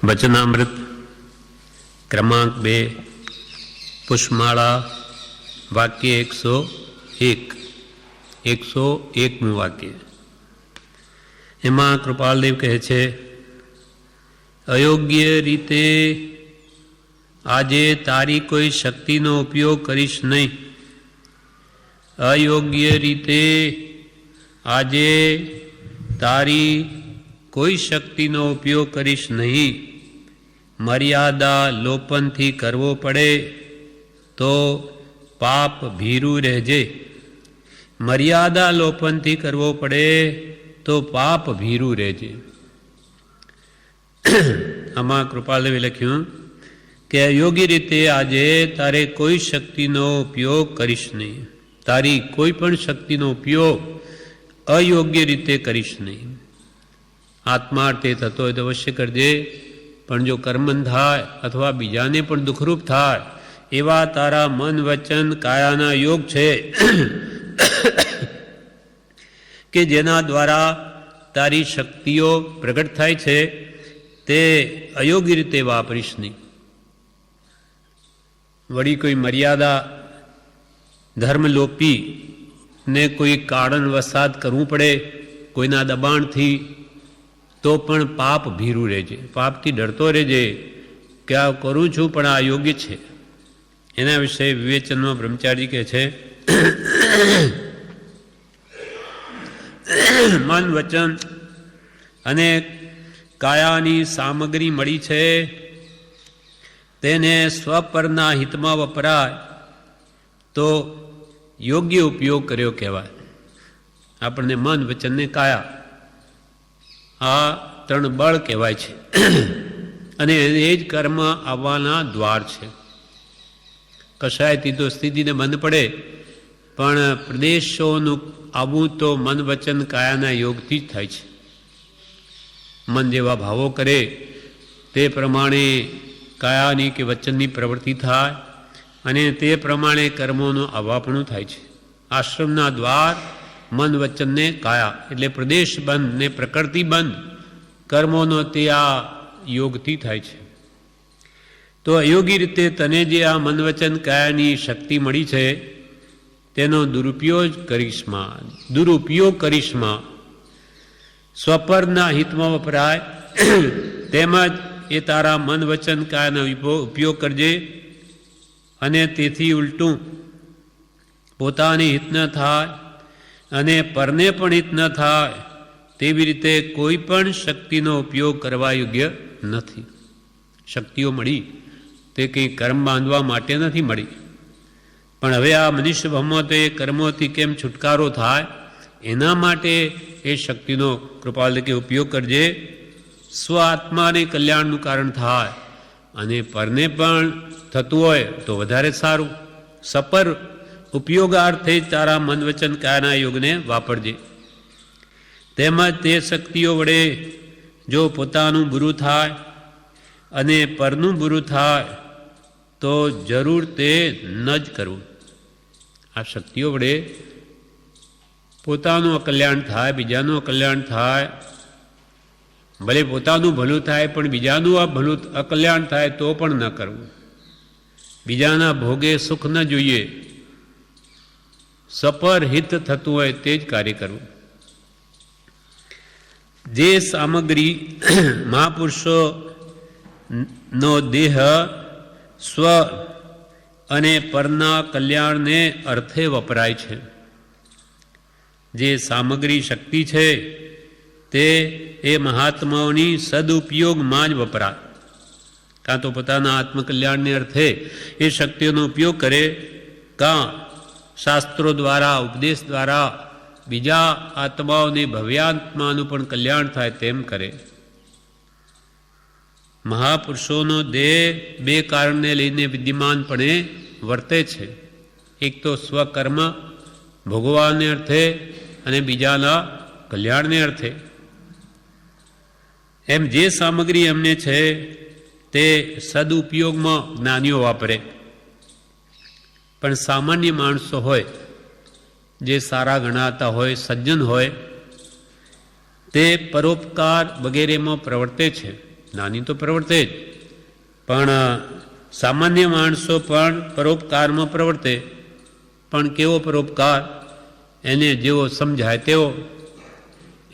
વચનામૃત ક્રમાંક 2 પુષ્પમાળા વાક્ય 101 વાક્ય. એમાં કૃપાલદેવ કહે છે, અયોગ્ય રીતે આજે તારી કોઈ શક્તિનો ઉપયોગ કરીશ નહીં. અયોગ્ય રીતે આજે તારી કોઈ શક્તિનો ઉપયોગ કરીશ નહીં. મર્યાદા લોપનથી કરવો પડે તો પાપ ભીરું રહેજે. મર્યાદા લોપનથી કરવો પડે તો પાપ ભીરું રહેજે. આમાં કૃપાલદેવે લખ્યું કે અયોગ્ય રીતે આજે તારે કોઈ શક્તિનો ઉપયોગ કરીશ નહીં. તારી કોઈ પણ શક્તિનો ઉપયોગ અયોગ્ય રીતે કરીશ નહીં. આત્માર્થે થતો હોય તો અવશ્ય કરજે, પણ જો કર્મન થાય અથવા બીજાને પણ દુઃખરૂપ થાય એવા તારા મન વચન કાયાના યોગ છે કે જેના દ્વારા તારી શક્તિઓ પ્રગટ થાય છે, તે અયોગ્ય રીતે વાપરીશ નહીં. વળી કોઈ મર્યાદા ધર્મલોપી ને કોઈ કારણ વસાત કરવું પડે કોઈના દબાણથી, તો પણ પાપ ભીરું રહેજે. પાપથી ડરતો રહેજે કે આ કરું છું પણ આ યોગ્ય છે. એના વિશે વિવેચનમાં બ્રહ્મચારી કહે છે, મન વચન અને કાયાની સામગ્રી મળી છે, તેને સ્વપરના હિતમાં વપરાય તો યોગ્ય ઉપયોગ કર્યો કહેવાય. આપણને મન વચન ને કાયા આ ત્રણ બળ કહેવાય છે અને એ જ કર્મ આવવાના દ્વાર છે. કશાયથી તો સ્થિતિને બંધ પડે, પણ પ્રદેશોનું આવવું તો મન વચન કાયાના યોગથી જ થાય છે. મન જેવા ભાવો કરે તે પ્રમાણે કાયાની કે વચનની પ્રવૃત્તિ થાય અને તે પ્રમાણે કર્મોનું અવાપણું થાય છે. આશ્રમના દ્વાર મન વચનને કાયા એટલે પ્રદેશ બંધ ને પ્રકૃતિ બંધ કર્મોનો તે આ યોગથી થાય છે. તો અયોગ્ય રીતે તને જે આ મન વચન કાયાની શક્તિ મળી છે તેનો દુરુપયોગ કરીશમાં સ્વપરના હિતમાં વપરાય તેમજ એ તારા મન વચન કાયાનો ઉપયોગ કરજે. અને તેથી ઉલટું પોતાને હિત ન થાય અને પરને પણ હિત ન થાય તેવી રીતે કોઈ પણ શક્તિનો ઉપયોગ કરવા યોગ્ય નથી. શક્તિઓ મળી તે કંઈ કર્મ બાંધવા માટે નથી મળી, પણ હવે આ મનુષ્ય ભમો તો એ કર્મોથી કેમ છુટકારો થાય એના માટે એ શક્તિનો કૃપાલ કે ઉપયોગ કરજે. સ્વ આત્માને કલ્યાણનું કારણ થાય અને પરને પણ થતું હોય તો વધારે સારું. સપર ઉપયોગાર્થે તારા મન વચન કાયાના યોગને વાપરજે. તેમજ તે શક્તિઓ વડે જો પોતાનું બુરું થાય અને પરનું બુરું થાય તો જરૂર તે ન જ કરવું. આ શક્તિઓ વડે પોતાનું અકલ્યાણ થાય, બીજાનું અકલ્યાણ થાય, ભલે પોતાનું ભલું થાય પણ બીજાનું આ ભલું અકલ્યાણ થાય તો પણ ન કરવું. બીજાના ભોગે સુખ ન જોઈએ, સપર હિત થતું હોય તે જ કાર્ય કરવું. જે સામગ્રી મહાપુરુષોનો દેહ સ્વ અને પરના કલ્યાણને અર્થે વપરાય છે, જે સામગ્રી શક્તિ છે તે એ મહાત્માઓની સદુપયોગમાં જ વપરાય. કાં તો પોતાના આત્મકલ્યાણને અર્થે એ શક્તિઓનો ઉપયોગ કરે, કાં શાસ્ત્રો દ્વારા ઉપદેશ દ્વારા બીજા આત્માઓને ભવ્યાત્માનું પણ કલ્યાણ થાય તેમ કરે. મહાપુરુષોનો દેહ બે કારણને લઈને વિદ્યમાનપણે વર્તે છે. એક તો સ્વકર્મ ભોગવાને અર્થે અને બીજાના કલ્યાણને અર્થે. એમ જે સામગ્રી એમને છે તે સદુપયોગમાં જ્ઞાનીઓ વાપરે, પણ સામાન્ય માણસો હોય જે સારા ગણાતા હોય, સજ્જન હોય, તે પરોપકાર વગેરેમાં પ્રવર્તે છે. જ્ઞાની તો પ્રવર્તે જ, પણ સામાન્ય માણસો પણ પરોપકારમાં પ્રવર્તે. પણ કેવો પરોપકાર? એને જેવો સમજાય તેવો.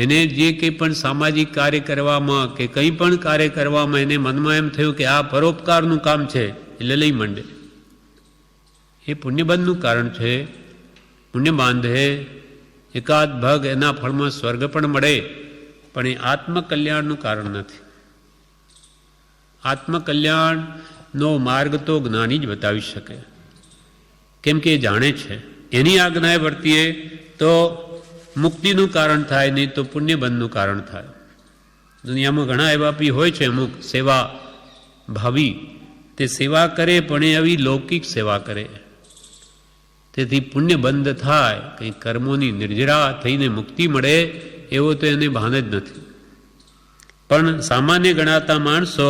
એને જે કંઈ પણ સામાજિક કાર્ય કરવામાં કે કંઈ પણ કાર્ય કરવામાં એને મનમાં એમ થયું કે આ પરોપકારનું કામ છે, એટલે લઈ માંડે. એ પુણ્યબંધનું કારણ છે. પુણ્ય બાંધે એકાદ ભાગ એના ફળમાં સ્વર્ગ પણ મળે, પણ એ આત્મકલ્યાણનું કારણ નથી. આત્મકલ્યાણનો માર્ગ તો જ્ઞાની જ બતાવી શકે, કેમ કે એ જાણે છે. એની આજ્ઞાએ વર્તીએ તો મુક્તિનું કારણ થાય, નહીં તો પુણ્યબંધનું કારણ થાય. દુનિયામાં ઘણા એવા બી હોય છે અમુક સેવા ભાવી, તે સેવા કરે પણ એ આવી લૌકિક સેવા કરે, તેથી પુણ્યબંધ થાય, કંઈ કર્મોની નિર્જરા થઈને મુક્તિ મળે એવો તો એને ભાન જ નથી. પણ સામાન્ય ગણાતા માણસો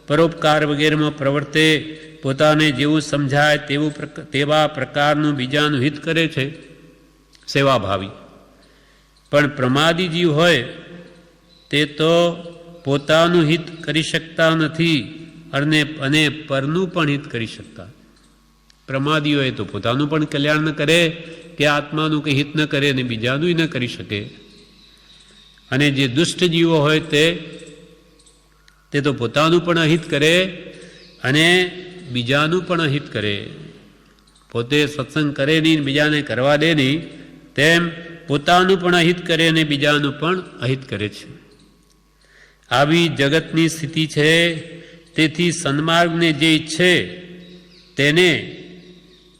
પરોપકાર વગેરેમાં પ્રવર્તે, પોતાને જેવું સમજાય તેવા પ્રકારનું બીજાનું હિત કરે છે, સેવાભાવી. પણ પ્રમાદી જીવ હોય તે તો પોતાનું હિત કરી શકતા નથી અને પરનું પણ હિત કરી શકતા. પ્રમાદી હોય તો પોતાનું પણ કલ્યાણ ન કરે કે આત્માનું કંઈ હિત ન કરે અને બીજાનું ન કરી શકે. અને જે દુષ્ટ જીવો હોય તે તો પોતાનું પણ અહિત કરે અને બીજાનું પણ અહિત કરે. પોતે સત્સંગ કરે નહીં, બીજાને કરવા દે નહીં, તેમ પોતાનું પણ અહિત કરે અને બીજાનું પણ અહિત કરે છે. આવી જગતની સ્થિતિ છે. તેથી સન્માર્ગને જે ઈચ્છે તેને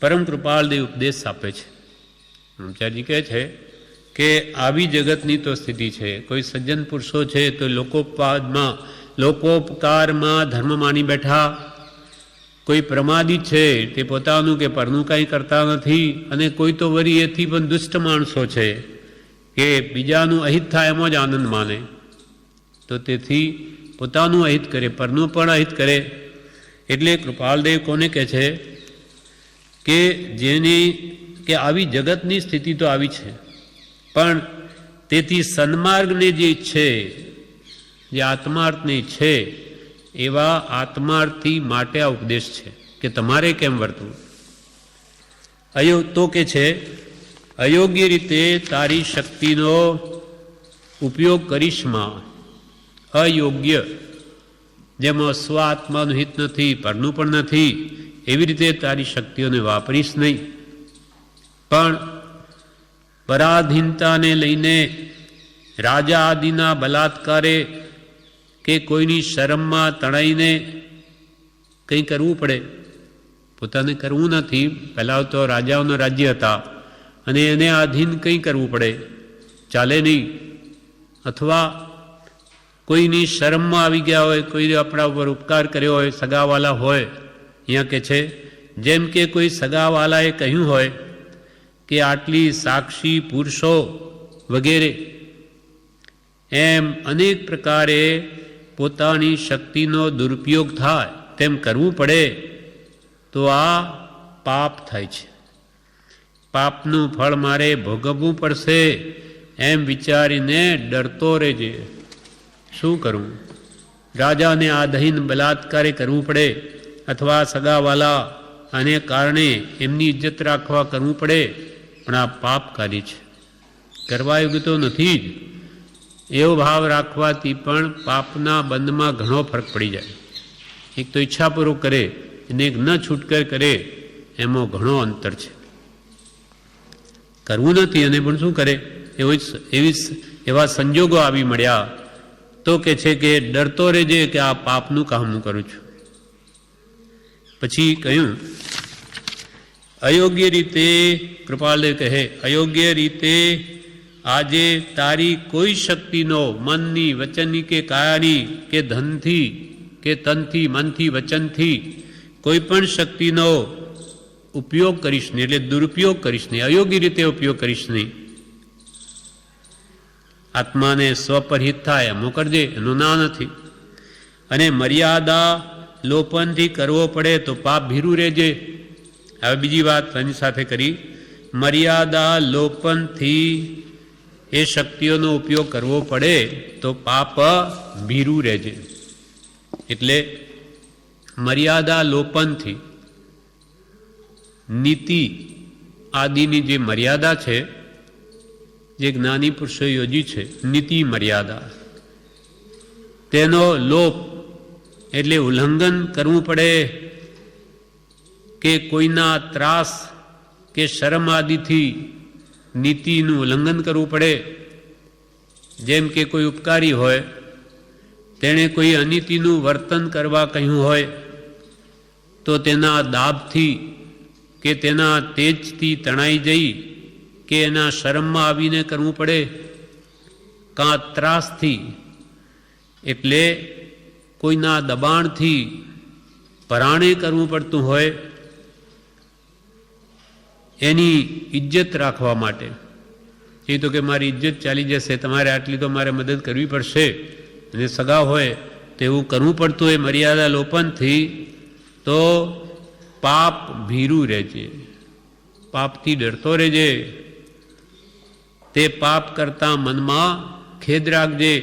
પરમ કૃપાળદેવ ઉપદેશ આપે છે. બ્રહ્મચારી કહે છે કે આવી જગતની તો સ્થિતિ છે. કોઈ સજ્જન પુરુષો છે તો લોકોપકારમાં ધર્મ માની બેઠા, કોઈ પ્રમાદી છે તે પોતાનું કે પરનું કાંઈ કરતા નથી, અને કોઈ તો વળી એથી પણ દુષ્ટ માણસો છે કે બીજાનું અહિત થાય એમાં જ આનંદ માને. તો તેથી પોતાનું અહિત કરે, પરનું પણ અહિત કરે. એટલે કૃપાલદેવ કોને કહે છે કે આવી જગતની સ્થિતિ તો આવી છે, પણ તેથી સન્માર્ગને જે ઈચ્છે, જે આત્માર્થને ઈચ્છે એવા આત્માર્થી માટે આ ઉપદેશ છે કે તમારે કેમ વર્તવું. તો કે છે અયોગ્ય રીતે તારી શક્તિનો ઉપયોગ કરીશમાં. અયોગ્ય, જેમાં સ્વ આત્માનું હિત નથી, પરનું પણ નથી, એવી રીતે તારી શક્તિઓને વાપરીશ નહીં. પણ પરાધીનતાને લઈને રાજા આદિના બલાત્કારે કે કોઈની શરમમાં તણાઈને કંઈ કરવું પડે. પોતાને કરવું નથી. પહેલાં તો રાજાઓના રાજ્ય હતા અને એને આધીન કંઈ કરવું પડે, ચાલે નહીં. અથવા કોઈની શરમમાં આવી ગયા હોય, કોઈ આપણા ઉપર ઉપકાર કર્યો હોય, સગાવાલા હોય. અહીંયા કે છે જેમ કે કોઈ સગાવાલાએ કહ્યું હોય કે આટલી સાક્ષી પુરુષો વગેરે, એમ અનેક પ્રકારે પોતાની શક્તિનો દુરુપયોગ થાય તેમ કરવું પડે તો આ પાપ થાય છે. પાપનું ફળ મારે ભોગવવું પડશે એમ વિચારીને ડરતો રહેજે. શું કરવું? રાજાને આધીન બલાત્કારે કરવું પડે અથવા સગાવાલા આને કારણે એમની ઇજ્જત રાખવા કરવું પડે, પણ આ પાપકારી છે, કરવા યોગ્ય તો નથી જ. એવો ભાવ રાખવાથી પણ પાપના બંધમાં ઘણો ફરક પડી જાય. એક તો ઈચ્છાપૂર્વક કરે અને એક ન છૂટકર કરે, એમાં ઘણો અંતર છે. કરવું નથી અને પણ શું કરે, એવા સંજોગો આવી મળ્યા તો કે છે કે ડરતો રહેજે કે આ પાપનું કામ હું કરું છું. પછી કહ્યું અયોગ્ય રીતે, કૃપાલદેવ કહે અયોગ્ય રીતે આજે તારી કોઈ શક્તિનો, મનની, વચનની કે કાયાની કે ધનથી કે તનથી, મનથી, વચનથી કોઈ પણ શક્તિનો ઉપયોગ કરીશ નહીં, એટલે દુરુપયોગ કરીશ નહીં, અયોગ્ય રીતે ઉપયોગ કરીશ નહીં. આત્માને સ્વપરહિત થાય એમ કરજે, એનું ના નથી. અને મર્યાદા લોપનથી કરવો પડે તો પાપ ભીરું રહેજે. હવે બીજી વાત એની સાથે કરી, મર્યાદા લોપનથી એ શક્તિઓનો ઉપયોગ કરવો પડે તો પાપ ભીરું રહેજે. એટલે મર્યાદા લોપનથી નીતિ આદિની જે મર્યાદા છે, જે જ્ઞાની પુરુષોએ યોજી છે, નીતિ મર્યાદા, તેનો લોપ એટલે ઉલ્લંઘન કરવું પડે કે કોઈના ત્રાસ કે શરમ આદિથી નીતિનું ઉલ્લંઘન કરવું પડે. જેમ કે કોઈ ઉપકારી હોય, તેણે કોઈ અનીતિનું વર્તન કરવા કહ્યું હોય તો તેના દાબથી કે તેના તેજથી તણાઈ જઈ કે એના શરમમાં આવીને કરવું પડે, કાં ત્રાસથી એટલે કોઈના દબાણથી પરાણે કરવું પડતું હોય, એની ઇજ્જત રાખવા માટે. એ તો કે મારી ઇજ્જત ચાલી જશે, તમારે આટલી તો મારે મદદ કરવી પડશે, અને સગા હોય તો એવું કરવું પડતું હોય મર્યાદા લોપનથી, તો પાપ ભીરું રહેજે, પાપથી ડરતો રહેજે. તે પાપ કરતા મનમાં ખેદ રાખજે.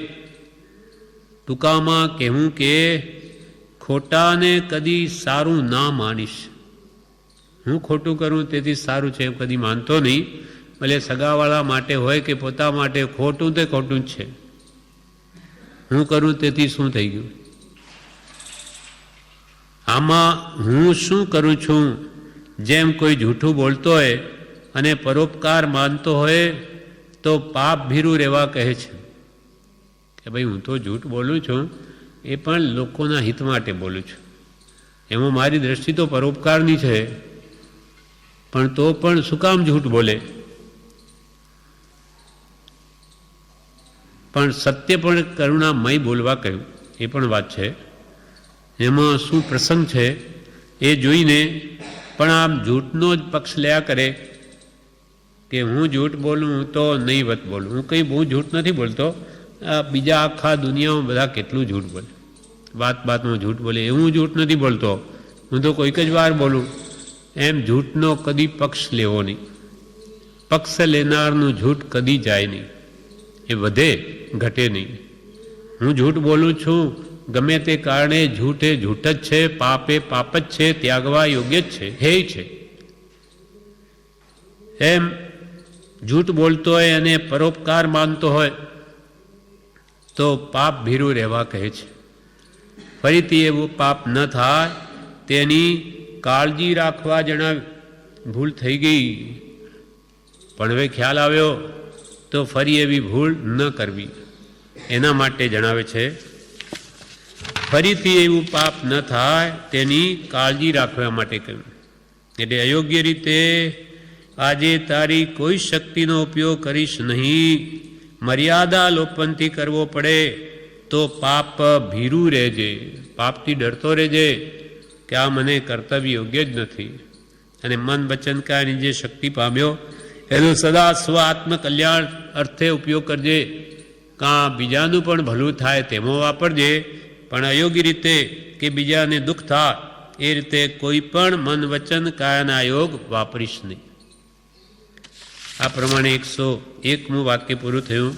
ટૂંકામાં કહેવું કે ખોટાને કદી સારું ના માનીશ. હું ખોટું કરું તેથી સારું છે એમ કદી માનતો નહીં. ભલે સગાવાળા માટે હોય કે પોતા માટે, ખોટું તે ખોટું જ છે. હું કરું તેથી શું થઈ ગયું? આમાં હું શું કરું છું, જેમ કોઈ જૂઠું બોલતો હોય અને પરોપકાર માનતો હોય તો પાપ ભીરું રહેવા કહે છે કે ભાઈ હું તો જૂઠ બોલું છું, એ પણ લોકોના હિત માટે બોલું છું, એમાં મારી દ્રષ્ટિ તો પરોપકારની છે, પણ તો પણ શું કામ જૂઠ બોલે? પણ સત્ય પણ કરુણામય બોલવા કહ્યું, એ પણ વાત છે. એમાં શું પ્રસંગ છે એ જોઈને પણ આમ જૂઠનો જ પક્ષ લ્યા કરે કે હું જૂઠ બોલું તો નહીવત બોલું. હું કંઈ બહુ જૂઠ નથી બોલતો, બીજા આખા દુનિયામાં બધા કેટલું જૂઠ બોલે, વાતમાં જૂઠ બોલે, એવું જૂઠ નથી બોલતો, હું તો કોઈક જ વાર બોલું. એમ જૂઠનો કદી પક્ષ લેવો નહીં. પક્ષ લેનારનું જૂઠ કદી જાય નહીં, એ વધે ઘટે નહીં. હું જૂઠ બોલું છું ગમે તે કારણે, જૂઠ એ જૂઠ જ છે, પાપ એ પાપ જ છે, ત્યાગવા યોગ્ય જ છે, હે છે. એમ જૂઠ બોલતો હોય અને પરોપકાર માનતો હોય તો પાપ ભીરું રહેવા કહે છે. ફરીથી એવું પાપ ન થાય તેની કાળજી રાખવા જણાવ્યું. ભૂલ થઈ ગઈ પણ હવે ખ્યાલ આવ્યો તો ફરી એવી ભૂલ ન કરવી, એના માટે જણાવે છે. ફરીથી એવું પાપ ન થાય તેની કાળજી રાખવા માટે કહ્યું. એટલે અયોગ્ય રીતે આજે તારી કોઈ શક્તિનો ઉપયોગ કરીશ નહીં, મર્યાદા લોપનથી કરવો પડે તો પાપ ભીરું રહેજે, પાપથી ડરતો રહેજે કે આ મને કર્તવ્ય યોગ્ય જ નથી. અને મન વચન કાયની જે શક્તિ પામ્યો એનો સદા સ્વ આત્મકલ્યાણ અર્થે ઉપયોગ કરજે. કાં બીજાનું પણ ભલું થાય તેમાં વાપરજે, પણ અયોગ્ય રીતે કે બીજાને દુઃખ થાય એ રીતે કોઈ પણ મન વચન કાયાના યોગ વાપરીશ નહીં. આ પ્રમાણે 101મું વાક્ય પૂરું થયું.